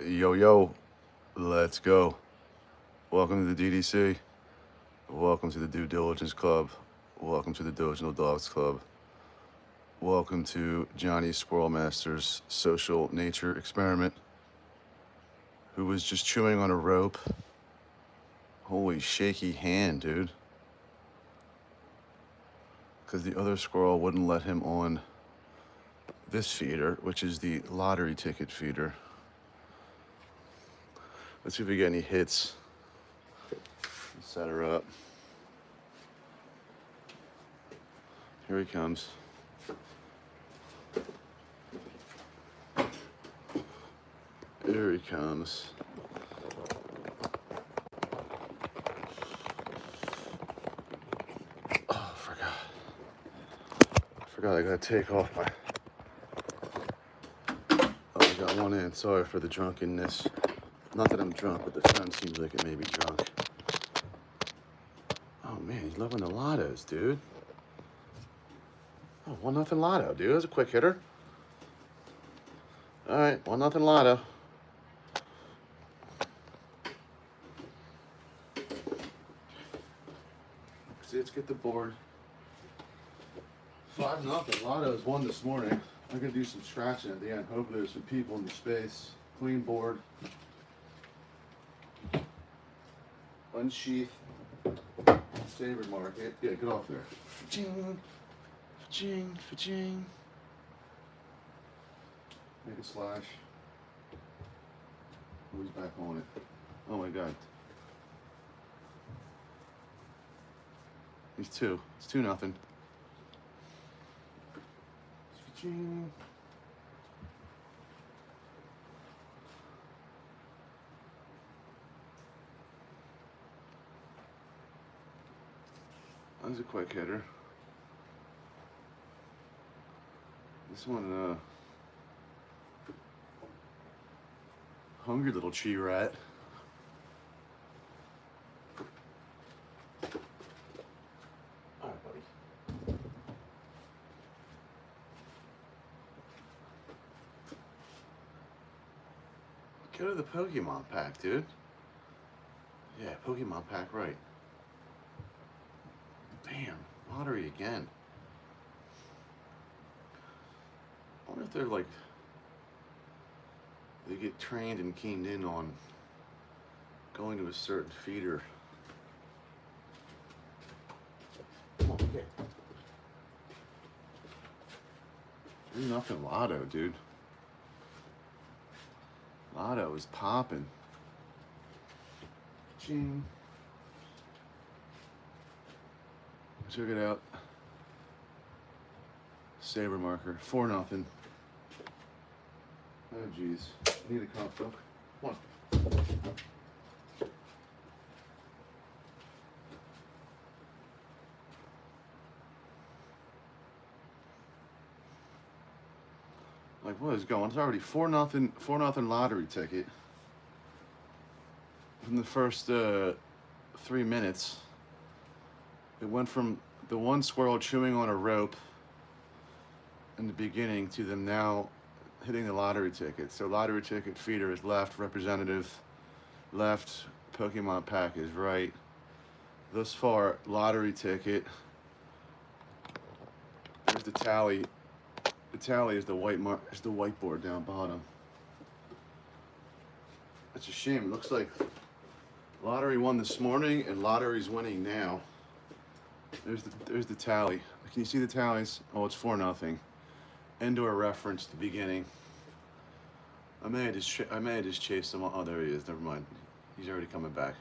Yo, yo, let's go. Welcome to the DDC. Welcome to the Due Diligence Club. Welcome to the Doginal Dogs Club. Welcome to Johnny Squirrel Master's social nature experiment, who was just chewing on a rope. Holy shaky hand, dude. Because the other squirrel wouldn't let him on this feeder, which is the lottery ticket feeder. Let's see if we get any hits. Set her up. Here he comes. Here he comes. Oh, I forgot I gotta take off my... Oh, I got one in. Sorry for the drunkenness. Not that I'm drunk, but the phone seems like it may be drunk. Oh man, he's loving the lottos, dude. Oh, 1-0 lotto, dude. That's a quick hitter. All right, 1-0 lotto. See, let's get the board. 5-0 lotto's won this morning. I'm gonna do some scratching at the end. Hopefully there's some people in the space. Clean board. Unsheath. Saber market. Yeah, get off there. Fa-ching. Fa-ching. Fa-ching. Make a slash. Who's back on it? Oh my god. He's 2. It's 2-0. Fa-ching. That was a quick hitter. This one, hungry little tree rat. All right, buddy. Go to the Pokemon pack, dude. Yeah, Pokemon pack, right. Damn, lottery again. I wonder if they're like, they get trained and keyed in on going to a certain feeder. Come on, get. 3-0 lotto, dude. Lotto is popping. Ching. Check it out. Saber marker. 4-0. Oh jeez. I need a comic book. Come on. Like what is going on? It's already 4-0 lottery ticket. In the first 3 minutes. It went from the one squirrel chewing on a rope in the beginning to them now hitting the lottery ticket. So lottery ticket feeder is left, representative left, Pokemon pack is right. Thus far, lottery ticket. There's the tally. The tally is the whiteboard down bottom. That's a shame. It looks like lottery won this morning and lottery's winning now. There's the tally. Can you see the tallies? Oh, it's 4-0. Indoor reference to the beginning. I may have just chased him. Oh, there he is. Never mind. He's already coming back.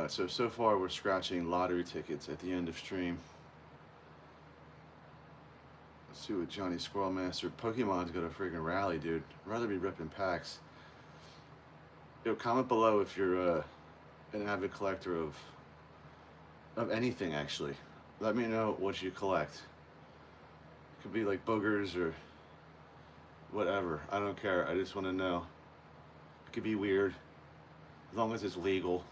So far we're scratching lottery tickets at the end of stream. Let's see what Johnny Squirrel Master. Pokemon's got a freaking rally, dude. I'd rather be ripping packs. Yo, comment below if you're an avid collector of anything, actually. Let me know what you collect. It could be like boogers or whatever. I don't care. I just want to know. It could be weird, as long as it's legal.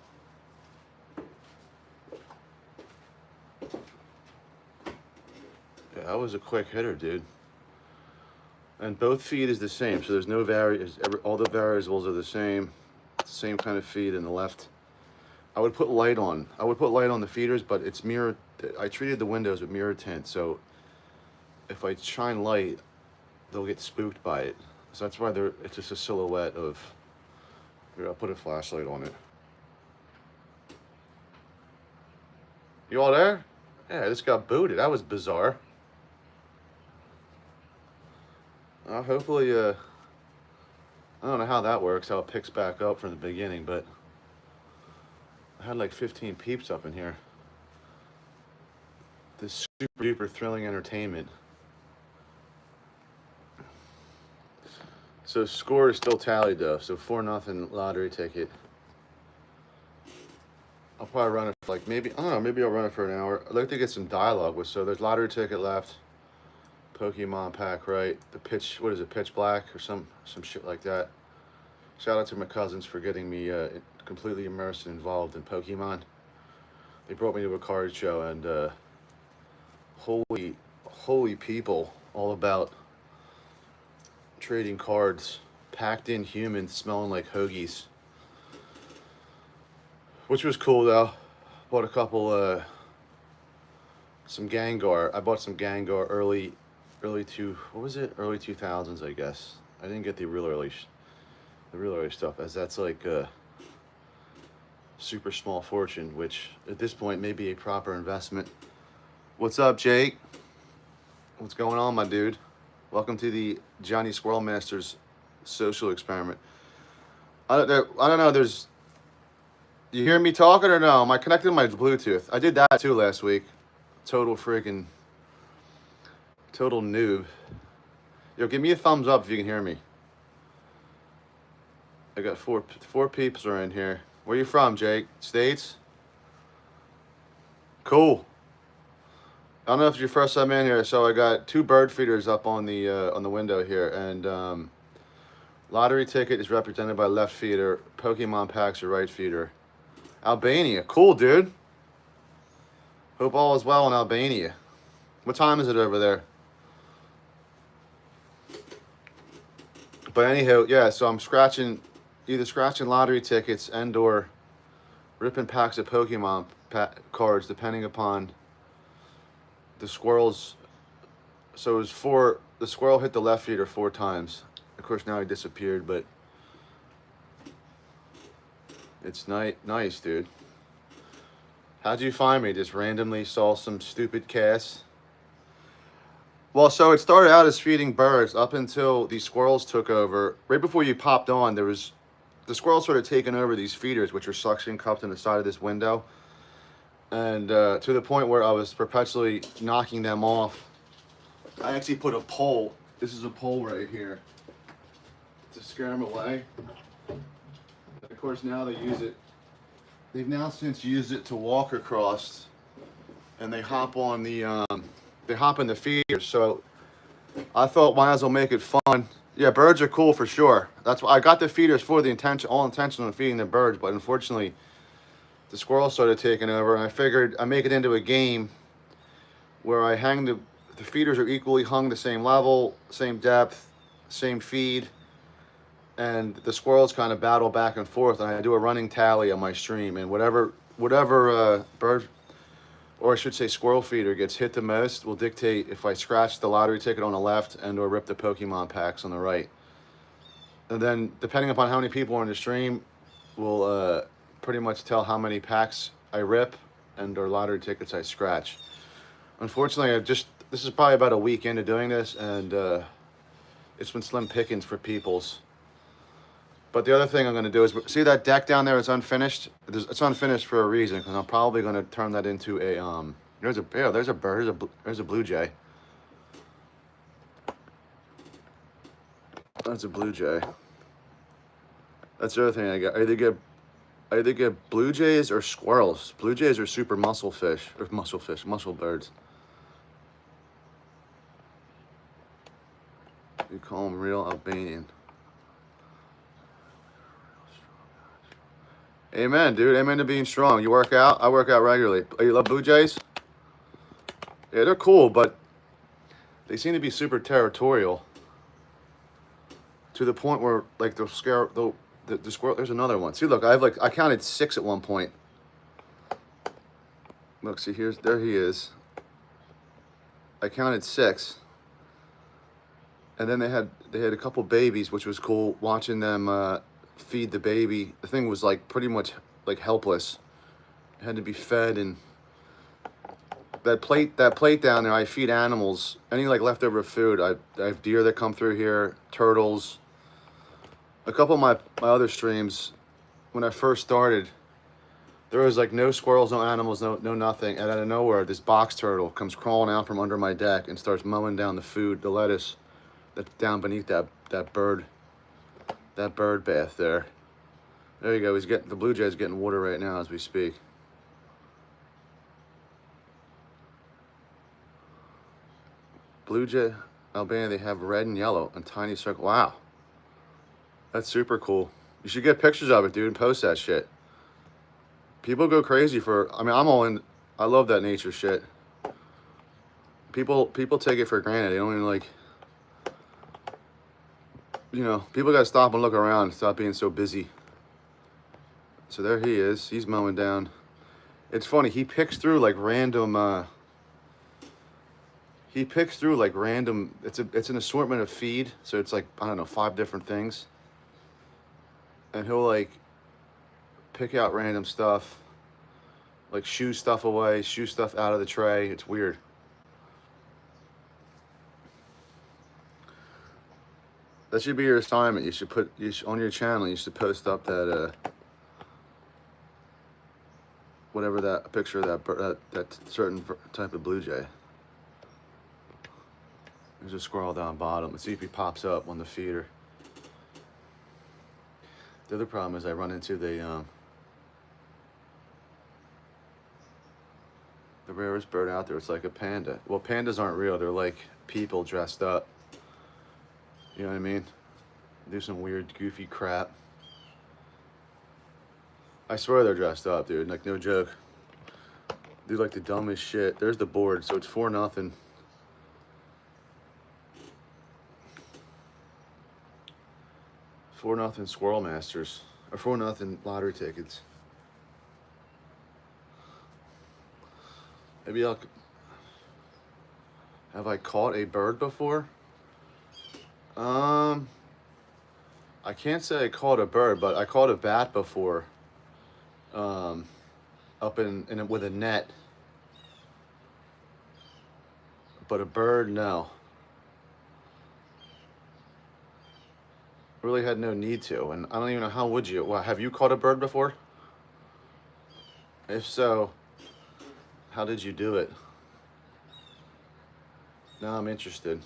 Yeah, that was a quick hitter, dude. And both feed is the same, so there's no all the variables are the same kind of feed in the left. I would put light on. I would put light on the feeders, but it's mirror. I treated the windows with mirror tint, so if I shine light, they'll get spooked by it. So that's why it's just a silhouette of. Here, I'll put a flashlight on it. You all there? Yeah, I just got booted. That was bizarre. Hopefully, I don't know how that works, how it picks back up from the beginning, but I had like 15 peeps up in here. This super duper thrilling entertainment. So score is still tallied though, so 4-0 lottery ticket. I'll probably run it for like maybe I'll run it for an hour. I'd like to get some dialogue with, so there's lottery ticket left. Pokemon pack, right? The pitch, what is it, pitch black or some shit like that. Shout out to my cousins for getting me completely immersed and involved in Pokemon. They brought me to a card show, and holy people, all about trading cards, packed in humans smelling like hoagies, which was cool though. Bought a couple some Gengar. I bought some Gengar early 2000s, I guess. I didn't get the real early stuff, as that's like a super small fortune, which at this point may be a proper investment. What's up, Jake? What's going on, my dude? Welcome to the Johnny Squirrel Masters social experiment. I don't know. You hear me talking or no? Am I connected to my Bluetooth? I did that too last week. Total noob. Yo, give me a thumbs up if you can hear me. I got four peeps are in here. Where you from, Jake? States? Cool. I don't know if it's your first time in here, so I got 2 bird feeders up on the window here, and lottery ticket is represented by left feeder. Pokemon packs are right feeder. Albania, cool, dude. Hope all is well in Albania. What time is it over there? But anyhow, yeah. So I'm either scratching lottery tickets and/or ripping packs of Pokemon cards, depending upon the squirrels. So it was 4. The squirrel hit the left feeder 4 times. Of course, now he disappeared, but it's nice, dude. How'd you find me? Just randomly saw some stupid cast? Well, so it started out as feeding birds up until the squirrels took over. Right before you popped on, the squirrels started taking over these feeders, which are suction cupped in the side of this window. And to the point where I was perpetually knocking them off. I actually put a pole. This is a pole right here to scare them away. And of course, now they use it. They've now since used it to walk across, and they hop on they hop in the feeders. So I thought, might as well make it fun. Yeah, birds are cool for sure. That's why I got the feeders for all intention on feeding the birds, but unfortunately, the squirrels started taking over, and I figured I make it into a game where I hang the feeders are equally hung the same level, same depth, same feed, and the squirrels kind of battle back and forth, and I do a running tally on my stream, and whatever bird, or I should say squirrel feeder, gets hit the most will dictate if I scratch the lottery ticket on the left and or rip the Pokemon packs on the right. And then depending upon how many people are in the stream will pretty much tell how many packs I rip and or lottery tickets I scratch. Unfortunately, this is probably about a week into doing this, and it's been slim pickings for peoples. But the other thing I'm going to do is, see that deck down there is unfinished? It's unfinished for a reason, because I'm probably going to turn that into a, there's a bird, there's a blue jay. That's a blue jay. That's the other thing I got. I either get blue jays or squirrels. Blue jays are super muscle birds. You call them real Albanian. Amen, dude. Amen to being strong. You work out? I work out regularly. You love blue jays? Yeah, they're cool, but they seem to be super territorial. to the point where like the squirrel. There's another one. See, look, I counted 6 at one point. Look, see, there he is. I counted 6, and then they had a couple babies, which was cool. Watching them feed the baby. The thing was like pretty much like helpless. It had to be fed, and that plate down there. I feed animals. Any like leftover food. I have deer that come through here, turtles. A couple of my other streams, when I first started, there was like no squirrels, no animals, no nothing. And out of nowhere, this box turtle comes crawling out from under my deck and starts mowing down the food, the lettuce that's down beneath that bird bath there. There you go. The blue jay's getting water right now as we speak. Blue jay, Albania, they have red and yellow and tiny circle. Wow, that's super cool. You should get pictures of it, dude, and post that shit. People go crazy for. I mean, I'm all in. I love that nature shit. People take it for granted. They don't even like. You know, people gotta stop and look around. Stop being so busy. So there he is. He's mowing down. It's funny. He picks through like random. He picks through like random. It's an assortment of feed. So it's like, I don't know, 5 different things. And he'll like pick out random stuff, like shoo stuff away, shoo stuff out of the tray. It's weird. That should be your assignment. You should on your channel. You should post up that whatever that picture of that certain type of blue jay. There's a squirrel down bottom. Let's see if he pops up on the feeder. The other problem is I run into the rarest bird out there. It's like a panda. Well, pandas aren't real. They're like people dressed up. You know what I mean? Do some weird, goofy crap. I swear they're dressed up, dude. Like, no joke. Do like the dumbest shit. There's the board, so it's 4-0. 4-0 Squirrel Masters. Or 4-0 lottery tickets. Maybe have I caught a bird before? I can't say I caught a bird, but I caught a bat before. Up in with a net. But a bird, no. Really had no need to, and I don't even know how would you. Well, have you caught a bird before? If so, how did you do it? Now I'm interested.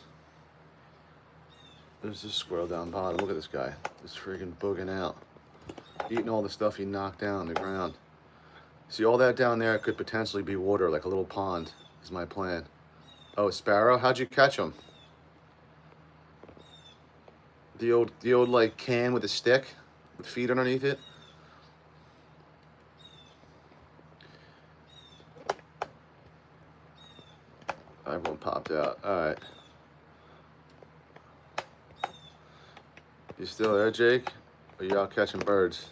There's this squirrel down bottom. Look at this guy. Just freaking booging out. Eating all the stuff he knocked down on the ground. See, all that down there could potentially be water, like a little pond, is my plan. Oh, a sparrow? How'd you catch him? The old like can with a stick with feet underneath it. Everyone popped out. All right. You still there, Jake? Or you out catching birds?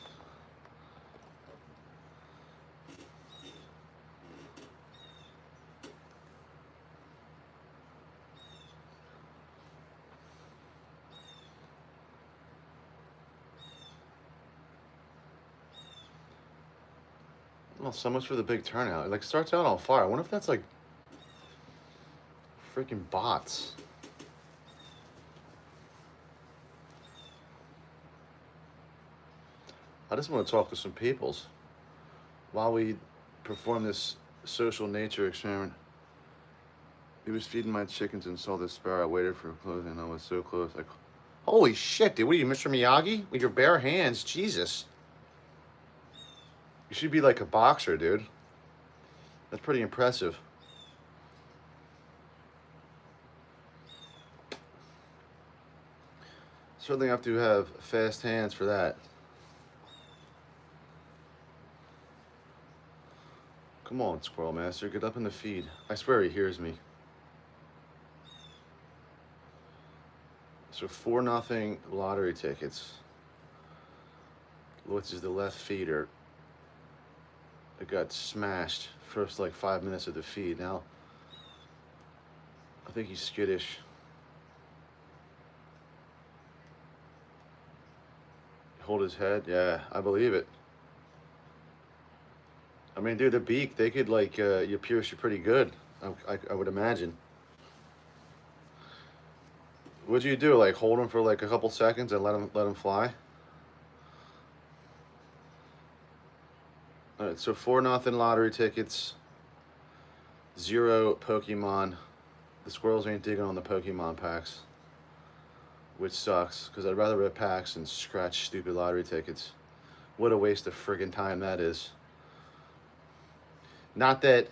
Well, so much for the big turnout. It like starts out on fire. I wonder if that's like freaking bots. I just want to talk to some peoples while we perform this social nature experiment. He was feeding my chickens and saw this sparrow. I waited for closing. I was so close. Like, holy shit, dude! What are you, Mr. Miyagi? With your bare hands, Jesus! You should be like a boxer, dude. That's pretty impressive. Certainly have to have fast hands for that. Come on, Squirrel Master, get up in the feed. I swear he hears me. So 4-0 lottery tickets, which is the left feeder. It got smashed first like 5 minutes of the feed. Now I think he's skittish. Hold his head. Yeah, I believe it. I mean, dude, the beak, they could like you pierce you pretty good. I would imagine. What'd you do? Like hold him for like a couple seconds and let him fly? All right, so 4-0 lottery tickets, 0 Pokemon. The squirrels ain't digging on the Pokemon packs, which sucks because I'd rather rip packs than scratch stupid lottery tickets. What a waste of friggin' time that is. Not that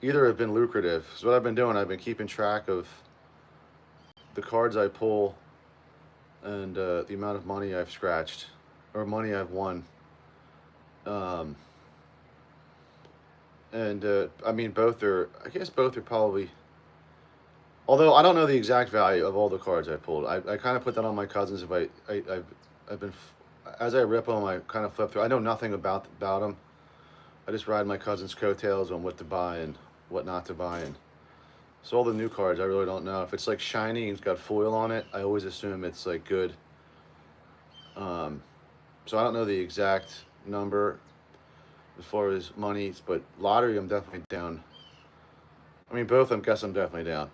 either have been lucrative. So what I've been doing, I've been keeping track of the cards I pull and the amount of money I've scratched or money I've won. I mean, I guess both are probably, although I don't know the exact value of all the cards I pulled. I kind of put that on my cousins. If I've been, as I rip them, I kind of flip through. I know nothing about them. I just ride my cousin's coattails on what to buy and what not to buy. And so all the new cards, I really don't know. If it's like shiny and it's got foil on it, I always assume it's like good. So I don't know the exact number as far as monies, but lottery, I'm definitely down. I mean, both of them, guess I'm definitely down.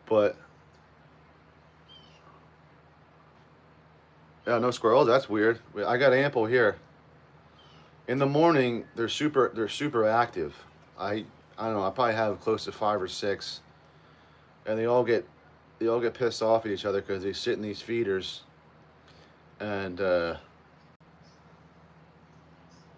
But yeah, no squirrels. That's weird. I got ample here. In the morning, they're super active. I don't know. I probably have close to 5 or 6, and they all get pissed off at each other because they sit in these feeders. And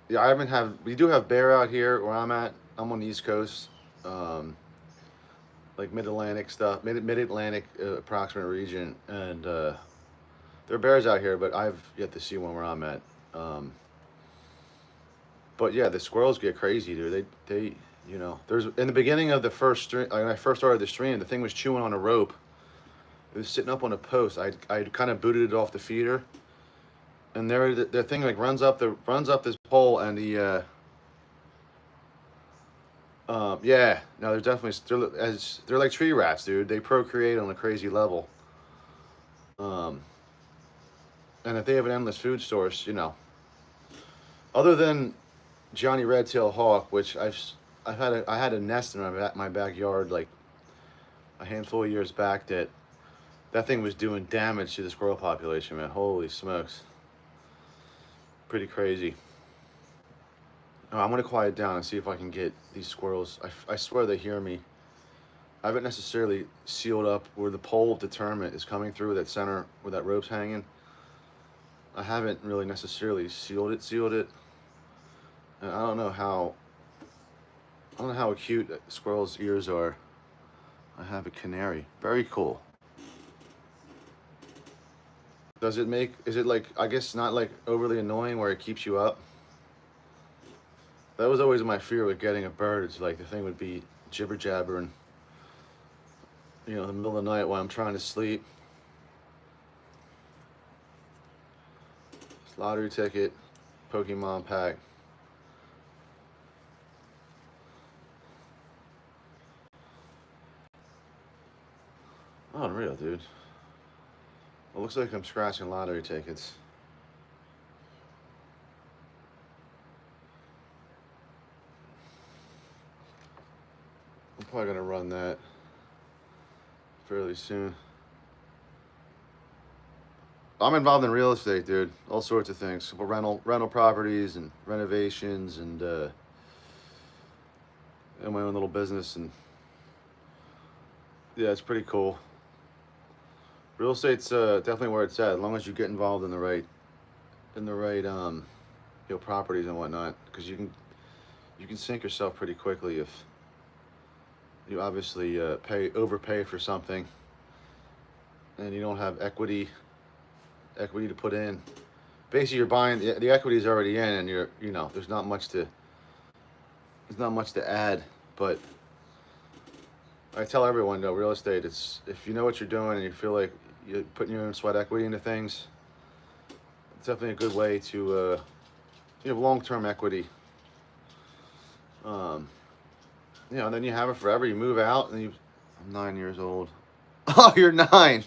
yeah, we do have bear out here where I'm at. I'm on the East Coast, like mid-Atlantic stuff, mid-Atlantic approximate region, and there are bears out here, but I've yet to see one where I'm at. But yeah, the squirrels get crazy, dude. They there's in the beginning of the first stream, when I first started the stream, the thing was chewing on a rope. It was sitting up on a post. I kind of booted it off the feeder, and the thing like runs up this pole, and the yeah, no, they're definitely they're like tree rats, dude. They procreate on a crazy level. And if they have an endless food source, other than Johnny Red-tailed Hawk, which I had a nest in my backyard like a handful of years back that thing was doing damage to the squirrel population, man. Holy smokes. Pretty crazy. Oh, I'm gonna quiet down and see if I can get these squirrels. I swear they hear me. I haven't necessarily sealed up where the pole of deterrent is coming through that center where that rope's hanging. I haven't really necessarily sealed it. And I don't know how acute squirrels' ears are. I have a canary. Very cool. Is it like, I guess not like overly annoying where it keeps you up? That was always my fear with getting a bird. It's like the thing would be jibber jabbering, in the middle of the night while I'm trying to sleep. Lottery ticket, Pokemon pack. Unreal, dude. It looks like I'm scratching lottery tickets. I'm probably gonna run that fairly soon. I'm involved in real estate, dude. All sorts of things. Rental properties and renovations and my own little business, and yeah, it's pretty cool. Real estate's definitely where it's at, as long as you get involved in the right properties and whatnot, because you can sink yourself pretty quickly if you obviously overpay for something and you don't have equity to put in. Basically, you're buying the equity is already in, and there's not much to add, but I tell everyone though, real estate, it's if you know what you're doing and you feel like you're putting your own sweat equity into things, it's definitely a good way to you have long-term equity. Um, you know, and then you have it forever. You move out, and I'm 9 years old. Oh, you're 9.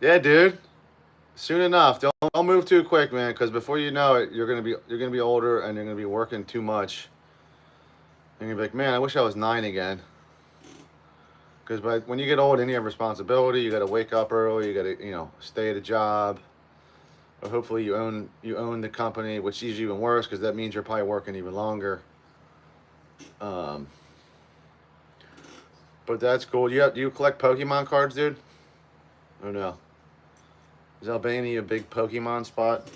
Yeah, dude. Soon enough. Don't move too quick, man, because before you know it, you're gonna be older and you're gonna be working too much. And you're like, man, I wish I was 9 again. Because when you get old and you have responsibility, you got to wake up early. You got to stay at a job. Or hopefully you own the company, which is even worse because that means you're probably working even longer. Um, but that's cool. Do you collect Pokemon cards, dude? Or no? Is Albania a big Pokemon spot?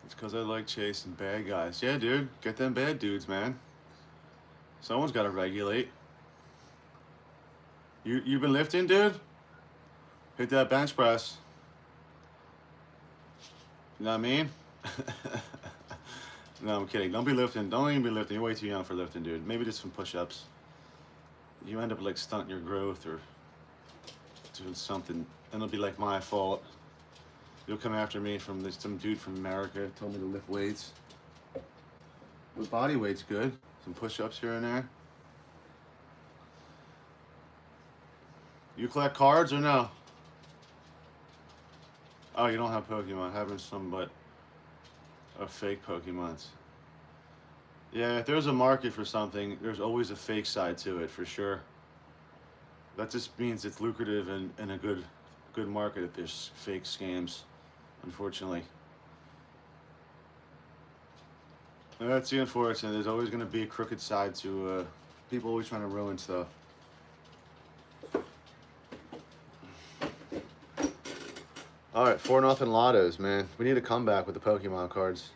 It's because I like chasing bad guys. Yeah, dude. Get them bad dudes, man. Someone's got to regulate. You've been lifting, dude? Hit that bench press. You know what I mean? No, I'm kidding. Don't be lifting. Don't even be lifting. You're way too young for lifting, dude. Maybe just some push-ups. You end up like stunting your growth or doing something. Then it'll be like my fault. You'll come after me from some dude from America told me to lift weights. But body weight's good. Some push-ups here and there. You collect cards or no? Oh, you don't have Pokemon. Having some but fake Pokemons. Yeah, if there's a market for something, there's always a fake side to it for sure. That just means it's lucrative and a good market if there's fake scams, unfortunately. And that's the unfortunate. There's always going to be a crooked side to people always trying to ruin stuff. All right, 4-0 lottos, man. We need a comeback with the Pokemon cards.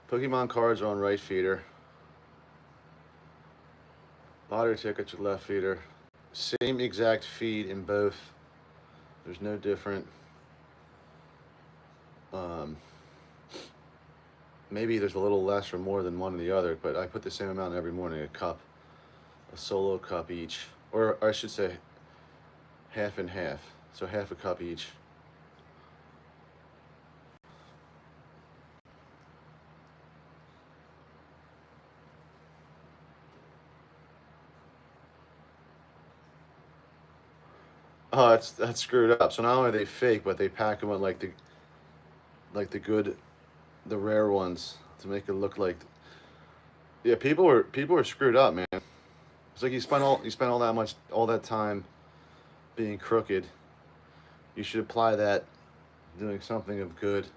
Pokemon cards are on right feeder. Lottery tickets are left feeder. Same exact feed in both. There's no different. Maybe there's a little less or more than one or the other, but I put the same amount every morning, a cup, a solo cup each. Or I should say half and half, so half a cup each. Oh, that's screwed up. So not only are they fake, but they pack them with like the good, the rare ones to make it look like. Yeah, people are screwed up, man. It's like you spent all that time being crooked. You should apply that doing something of good.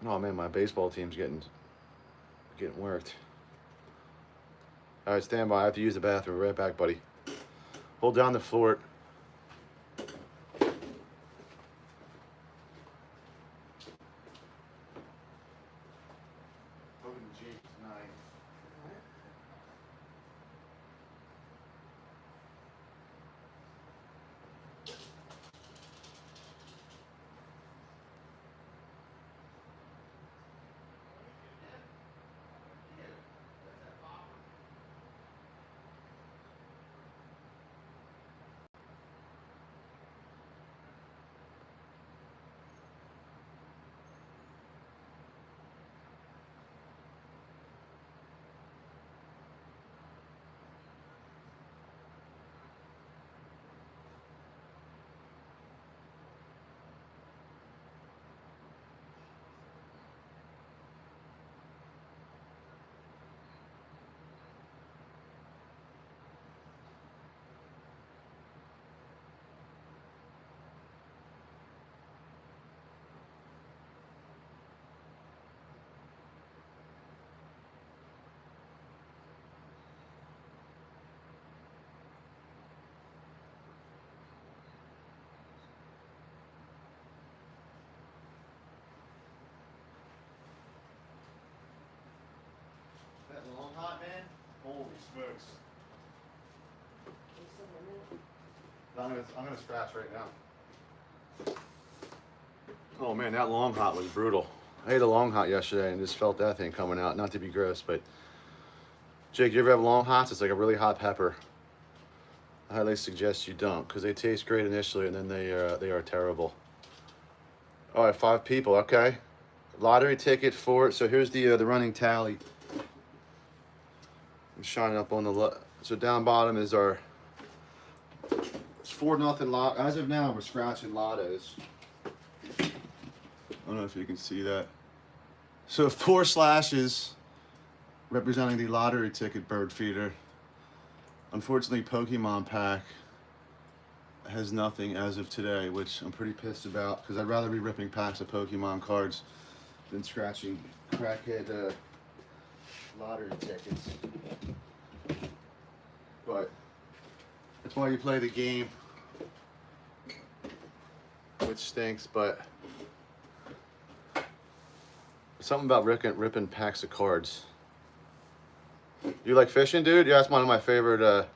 Oh man, my baseball team's getting worked. All right, stand by. I have to use the bathroom. Right back, buddy. Hold down the fort. hot, man? Holy smokes. I'm gonna scratch right now. Oh man, that long hot was brutal. I ate a long hot yesterday and just felt that thing coming out. Not to be gross, but Jake, you ever have long hots? It's like a really hot pepper. I highly suggest you don't, because they taste great initially and then they are terrible. All right, 5 people. Okay, lottery ticket for. So here's the running tally. I'm shining up on the so down bottom is our. It's 4-0 lot. As of now, we're scratching lottos. I don't know if you can see that. So 4 slashes representing the lottery ticket bird feeder. Unfortunately, Pokemon pack has nothing as of today, which I'm pretty pissed about because I'd rather be ripping packs of Pokemon cards than scratching crackhead lottery tickets. But that's why you play the game, which stinks, but something about ripping packs of cards. You like fishing, dude? Yeah, that's one of my favorite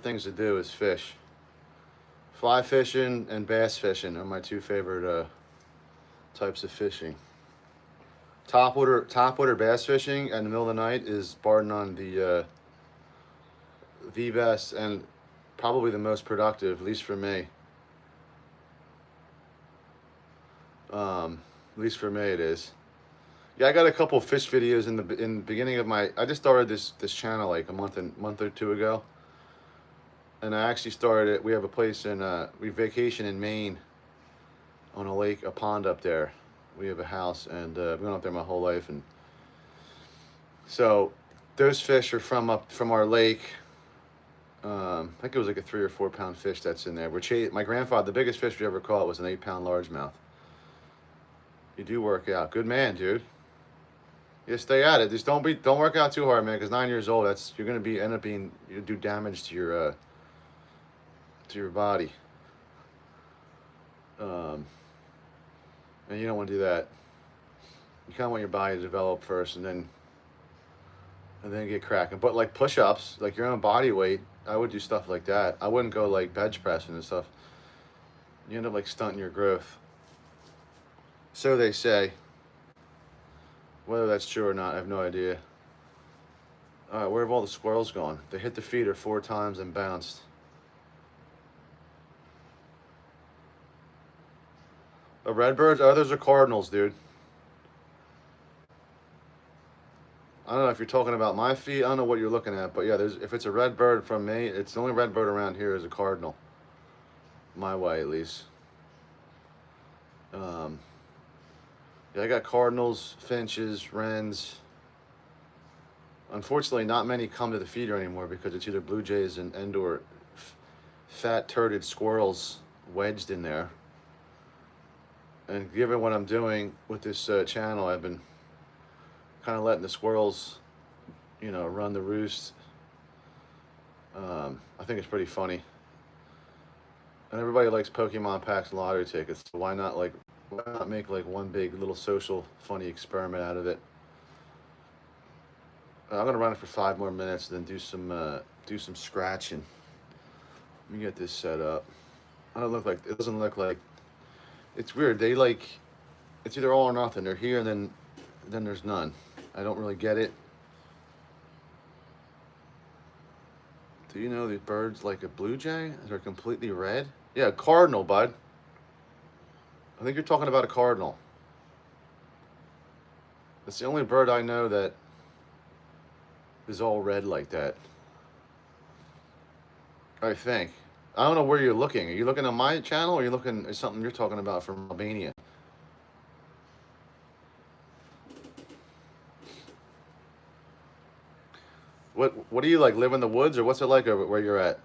things to do is fish. Fly fishing and bass fishing are my 2 favorite types of fishing. Topwater bass fishing in the middle of the night is bar none the best and probably the most productive, at least for me. At least for me it is. Yeah, I got a couple fish videos in the beginning of my. I just started this channel like a month or 2 ago, and I actually started it. We have a place in we vacation in Maine, on a lake, a pond up there. We have a house, and I've been up there my whole life, and so those fish are from our lake. I think it was like a 3 or 4 pound fish that's in there. My grandfather, the biggest fish we ever caught was an 8 pound largemouth. You do work out, good man, dude. Yeah, stay at it. Just don't work out too hard, man. Because 9 years old, you're gonna you do damage to your body. And you don't want to do that. You kind of want your body to develop first, and then get cracking. But like push-ups, like your own body weight, I would do stuff like that. I wouldn't go like bench pressing and stuff. You end up like stunting your growth. So they say. Whether that's true or not, I have no idea. All right, where have all the squirrels gone? They hit the feeder 4 times and bounced. The redbirds? Oh, those are cardinals, dude. I don't know if you're talking about my feet. I don't know what you're looking at, but yeah, if it's a red bird from me, it's the only red bird around here is a cardinal. My way, at least. Yeah, I got cardinals, finches, wrens. Unfortunately, not many come to the feeder anymore because it's either blue jays and/or fat turted squirrels wedged in there. And given what I'm doing with this channel, I've been kind of letting the squirrels, run the roost. I think it's pretty funny. And everybody likes Pokemon packs and lottery tickets, so why not make like one big little social funny experiment out of it? I'm gonna run it for 5 more minutes, and then do some scratching. Let me get this set up. It doesn't look like. It's weird. It's either all or nothing. They're here, and then there's none. I don't really get it. Do you know these birds like a blue jay? They're completely red. Yeah, cardinal, bud. I think you're talking about a cardinal. It's the only bird I know that is all red like that. I think. I don't know where you're looking. Are you looking at my channel, or are you looking at something you're talking about from Albania? What do you like? Live in the woods, or what's it like over where you're at?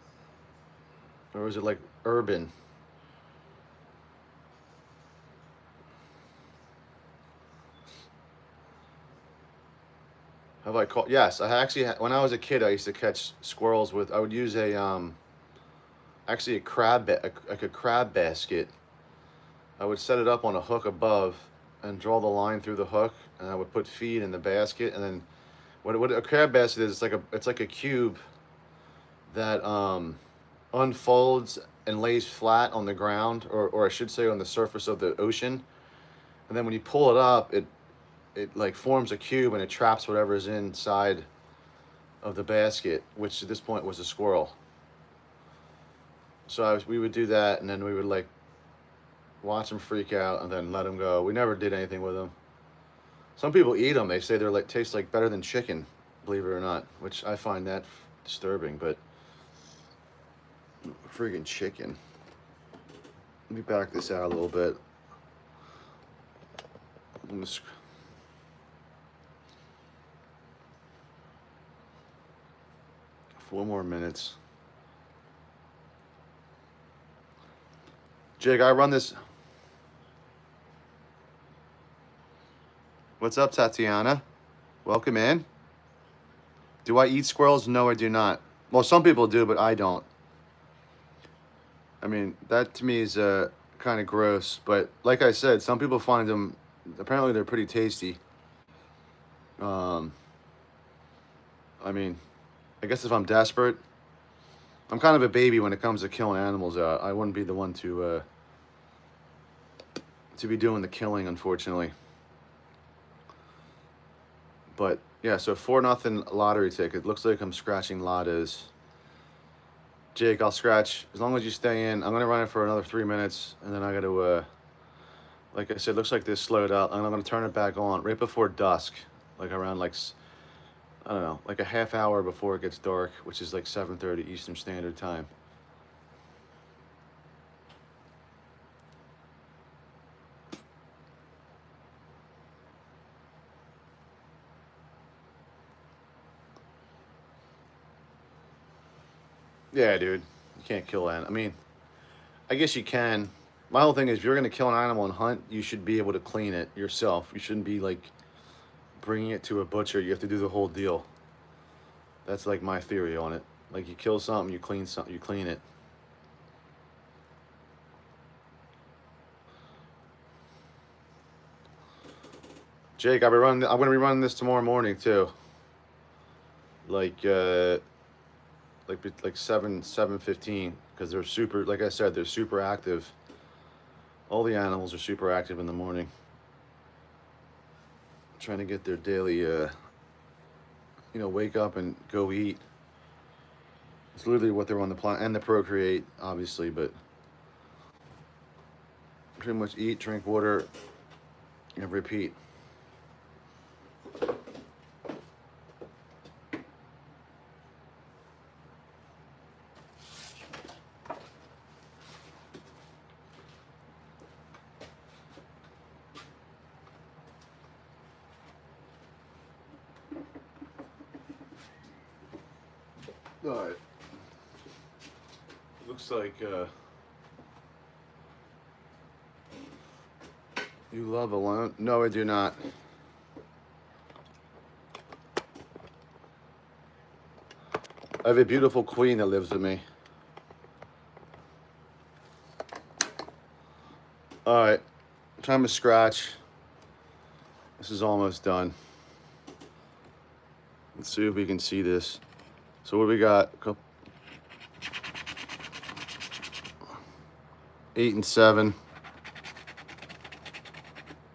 Or is it like urban? Have I caught? Yes, I actually. When I was a kid, I used to catch squirrels with. I would use actually a crab basket. I would set it up on a hook above and draw the line through the hook, and I would put feed in the basket, and then What a crab basket is, it's like a cube that unfolds and lays flat on the ground, or I should say on the surface of the ocean. And then when you pull it up, it like forms a cube and it traps whatever is inside of the basket, which at this point was a squirrel. So we would do that, and then we would like watch them freak out and then let them go. We never did anything with them. Some people eat them. They say they're like taste like better than chicken, believe it or not, which I find that disturbing. But friggin' chicken. Let me back this out a little bit. 4 more minutes. Jake, I run this. What's up, Tatiana? Welcome in. Do I eat squirrels? No, I do not. Well, some people do, but I don't. I mean, that to me is kind of gross. But like I said, some people find them, apparently they're pretty tasty. I mean, I guess if I'm desperate, I'm kind of a baby when it comes to killing animals out. I wouldn't be the one to be doing the killing, unfortunately. But yeah, so 4-0 lottery ticket. Looks like I'm scratching lottos. Jake, I'll scratch as long as you stay in. I'm gonna run it for another 3 minutes, and then I gotta, like I said, looks like this slowed out, and I'm gonna turn it back on right before dusk, like around like, I don't know, like a half hour before it gets dark, which is like 7:30 Eastern Standard Time. Yeah, dude, you can't kill that. I mean, I guess you can. My whole thing is, if you're gonna kill an animal and hunt, you should be able to clean it yourself. You shouldn't be like bringing it to a butcher. You have to do the whole deal. That's like my theory on it. Like you kill something, you clean something, you clean it. Jake, I'm gonna be running this tomorrow morning too. Like 7:15, because they're super. Like I said, they're super active. All the animals are super active in the morning. Trying to get their daily, wake up and go eat. It's literally what they're on the planet, and the procreate, obviously, but pretty much eat, drink water, and repeat. All right. Looks like you love alone. No, I do not. I have a beautiful queen that lives with me. All right, time to scratch. This is almost done. Let's see if we can see this. So what do we got? 8 and 7,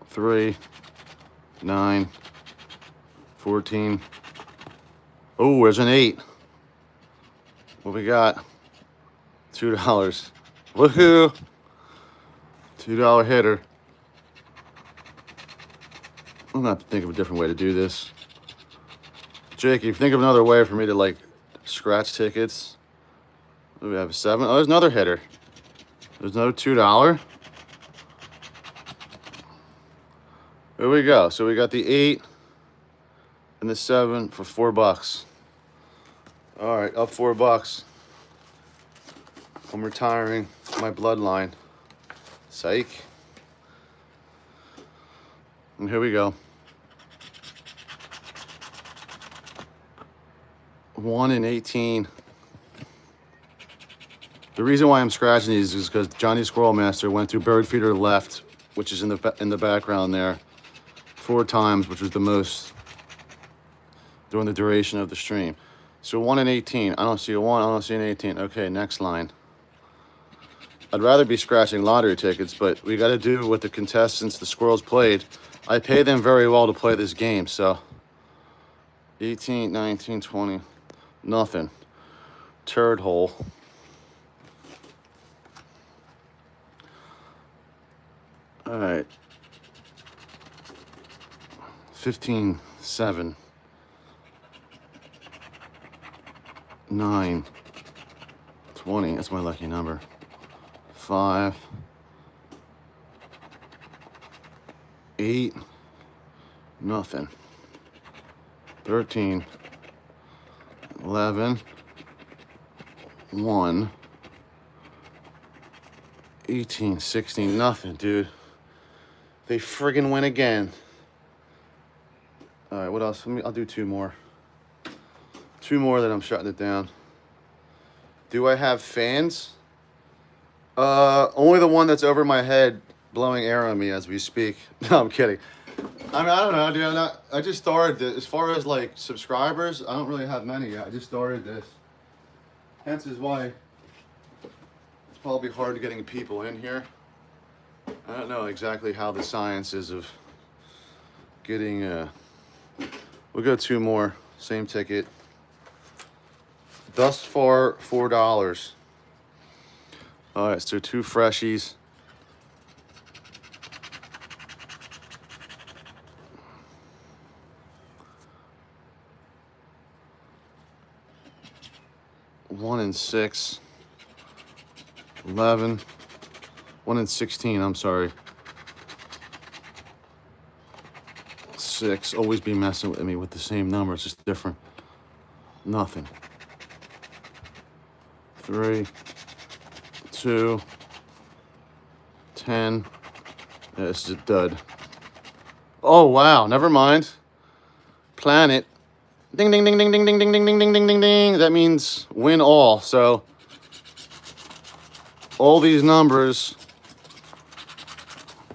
3, 9, 14. Oh, there's an 8. What we got? $2. Woohoo! $2 hitter. I'm gonna have to think of a different way to do this. Jake, if you think of another way for me to like scratch tickets. We have a 7. Oh, there's another hitter. There's another $2. There we go. So we got the 8 and the 7 for $4. All right, up $4. I'm retiring my bloodline. Psych. And here we go. 1 and 18. The reason why I'm scratching these is because Johnny Squirrel Master went through bird feeder left, which is in the background there, 4 times, which was the most during the duration of the stream. So 1 in 18. I don't see a 1. I don't see an 18. Okay, next line. I'd rather be scratching lottery tickets, but we got to do what the contestants, the squirrels, played. I pay them very well to play this game, so 18, 19, 20, nothing. Turd hole. All right. 15, 7, 9, 20. That's my lucky number. 5, 8, nothing. 13, 11, 1, 18, 16, nothing, dude. They friggin' win again. All right, what else? I'll do 2 more. 2 more, then I'm shutting it down. Do I have fans? Only the one that's over my head blowing air on me as we speak. No, I'm kidding. I mean, I don't know, dude. I just started this. As far as like subscribers, I don't really have many yet. I just started this. Hence is why it's probably hard getting people in here. I don't know exactly how the science is of getting. We'll go 2 more. Same ticket. Thus far, $4. All right, so 2 freshies. One in 6, 11, 1 in 16. I'm sorry. 6. Always be messing with me with the same numbers, just different. Nothing. 3, 2, 10. Yeah, this is a dud. Oh wow, never mind. Planet. Ding ding ding ding ding ding ding ding ding ding ding ding ding. That means win all. So all these numbers.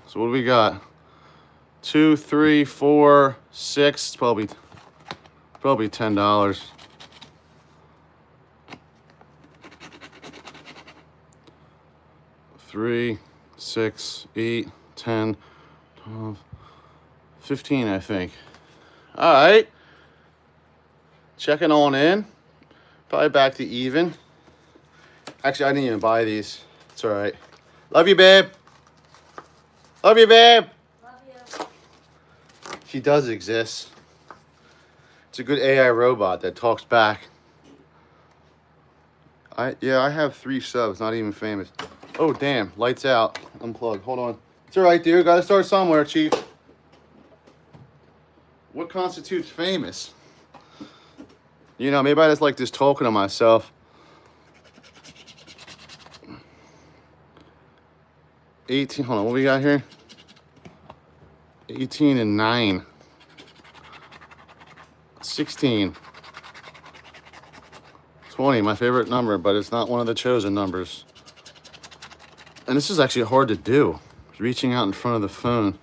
So what do we got? 2, 3, 4, 6. It's probably $10. Three, 6, 8, 10, 12, 15, I think. All right. Checking on in. Probably back to even. Actually, I didn't even buy these. It's all right. Love you, babe. Love you, babe. Love you. She does exist. It's a good AI robot that talks back. I have 3 subs, not even famous. Oh, damn. Lights out. Unplug. Hold on. It's all right, dude. Got to start somewhere, Chief. What constitutes famous? You know, maybe I just like just talking to myself. 18. Hold on. What we got here? 18 and 9. 16. 20. My favorite number, but it's not one of the chosen numbers. And this is actually hard to do. Reaching out in front of the phone.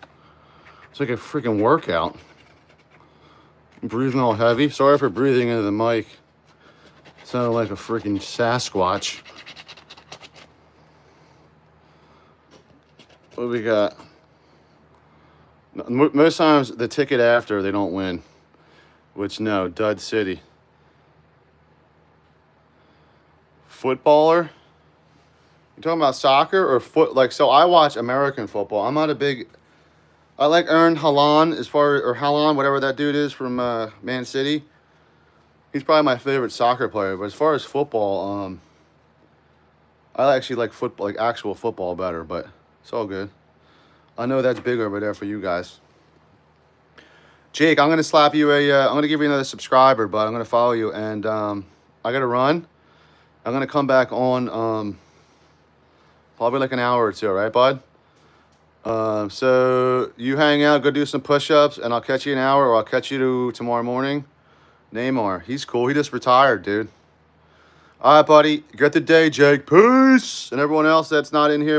It's like a freaking workout. I'm breathing all heavy. Sorry for breathing into the mic. Sounded like a freaking Sasquatch. What do we got? Most times the ticket after they don't win. Which no, dud city. Footballer? You talking about soccer or foot? Like, so I watch American football. I'm not a big. I like Ern Haaland or Haaland, whatever that dude is from Man City. He's probably my favorite soccer player. But as far as football, I actually like football, like actual football, better. But it's all good. I know that's big over there for you guys. Jake, I'm gonna slap you I'm gonna give you another subscriber, but I'm gonna follow you, and I gotta run. I'm gonna come back on. Probably like an hour or 2, right, bud? So you hang out, go do some push-ups, and I'll catch you an hour, or I'll catch you tomorrow morning. Neymar, he's cool. He just retired, dude. All right, buddy. Get the day, Jake. Peace. And everyone else that's not in here.